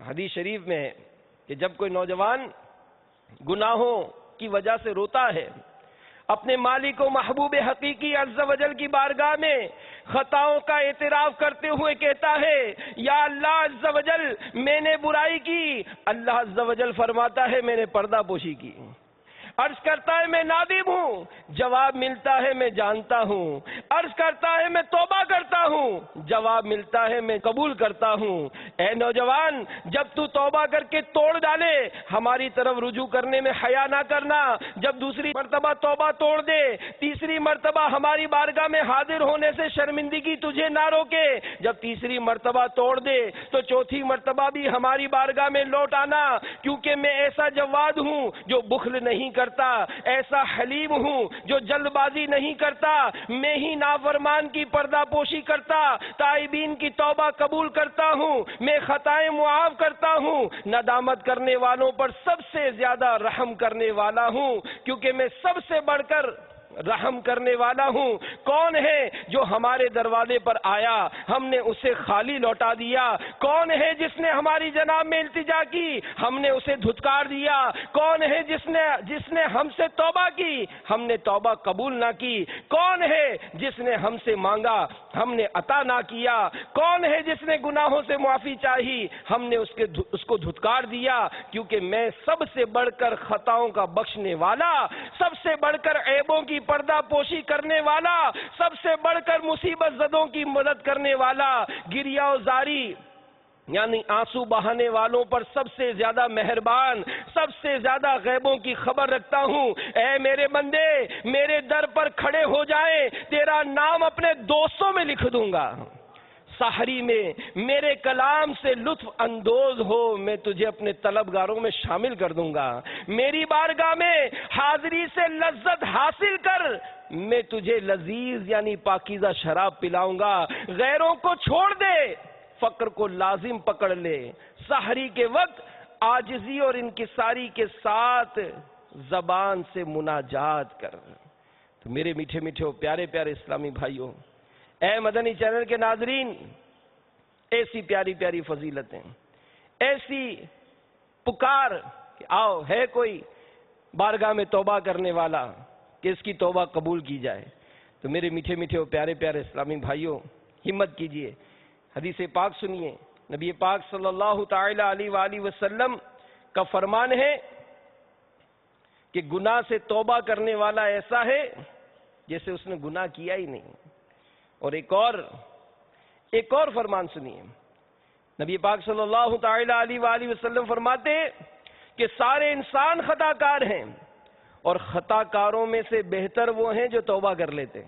حدیث شریف میں ہے کہ جب کوئی نوجوان گناہوں کی وجہ سے روتا ہے، اپنے مالک و محبوب حقیقی عز و جل کی بارگاہ میں خطاؤں کا اعتراف کرتے ہوئے کہتا ہے یا اللہ عز و جل میں نے برائی کی، اللہ عز و جل فرماتا ہے میں نے پردہ پوشی کی۔ عرض کرتا ہے میں نادم ہوں، جواب ملتا ہے میں جانتا ہوں۔ عرض کرتا ہے میں توبہ کرتا ہوں، جواب ملتا ہے میں قبول کرتا ہوں۔ اے نوجوان، جب تو توبہ کر کے توڑ ڈالے ہماری طرف رجوع کرنے میں حیا نہ کرنا۔ جب دوسری مرتبہ توبہ توڑ دے، تیسری مرتبہ ہماری بارگاہ میں حاضر ہونے سے شرمندگی تجھے نہ روکے، جب تیسری مرتبہ توڑ دے تو چوتھی مرتبہ بھی ہماری بارگاہ میں لوٹ آنا، کیونکہ میں ایسا جواد ہوں جو بخل نہیں کرتا، ایسا حلیم ہوں جو جلد بازی نہیں کرتا، میں ہی نافرمان کی پردہ پوشی کرتا، تائبین کی توبہ قبول کرتا ہوں، میں خطائیں معاف کرتا ہوں، ندامت کرنے والوں پر سب سے زیادہ رحم کرنے والا ہوں، کیونکہ میں سب سے بڑھ کر رحم کرنے والا ہوں۔ کون ہے جو ہمارے دروازے پر آیا ہم نے اسے خالی لوٹا دیا؟ کون ہے جس نے ہماری جناب میں التجا کی ہم نے اسے دھتکار دیا؟ کون ہے جس نے ہم سے توبہ کی ہم نے توبہ قبول نہ کی؟ کون ہے جس نے ہم سے مانگا ہم نے عطا نہ کیا؟ کون ہے جس نے گناہوں سے معافی چاہی ہم نے اس کو دھتکار دیا؟ کیونکہ میں سب سے بڑھ کر خطاؤں کا بخشنے والا، سب سے بڑھ کر عیبوں کی پردہ پوشی کرنے والا، سب سے بڑھ کر مصیبت زدوں کی مدد کرنے والا، گریہ و زاری یعنی آنسو بہانے والوں پر سب سے زیادہ مہربان، سب سے زیادہ غیبوں کی خبر رکھتا ہوں۔ اے میرے بندے، میرے در پر کھڑے ہو جائیں، تیرا نام اپنے دوستوں میں لکھ دوں گا۔ سحری میں میرے کلام سے لطف اندوز ہو، میں تجھے اپنے طلبگاروں میں شامل کر دوں گا۔ میری بارگاہ میں حاضری سے لذت حاصل کر، میں تجھے لذیذ یعنی پاکیزہ شراب پلاؤں گا۔ غیروں کو چھوڑ دے، فقر کو لازم پکڑ لے، سحری کے وقت عاجزی اور انکساری کے ساتھ زبان سے مناجات کر۔ تو میرے میٹھے میٹھے اور پیارے پیارے اسلامی بھائیوں، اے مدنی چینل کے ناظرین، ایسی پیاری پیاری فضیلتیں، ایسی پکار کہ آؤ ہے کوئی بارگاہ میں توبہ کرنے والا کہ اس کی توبہ قبول کی جائے۔ تو میرے میٹھے میٹھے اور پیارے پیارے اسلامی بھائیوں، ہمت کیجئے، حدیث پاک سنیے۔ نبی پاک صلی اللہ تعالی علیہ وآلہ وسلم کا فرمان ہے کہ گناہ سے توبہ کرنے والا ایسا ہے جیسے اس نے گناہ کیا ہی نہیں۔ اور ایک اور فرمان سنیے، نبی پاک صلی اللہ تعالی علیہ وآلہ وسلم فرماتے کہ سارے انسان خطا کار ہیں اور خطا کاروں میں سے بہتر وہ ہیں جو توبہ کر لیتے ہیں۔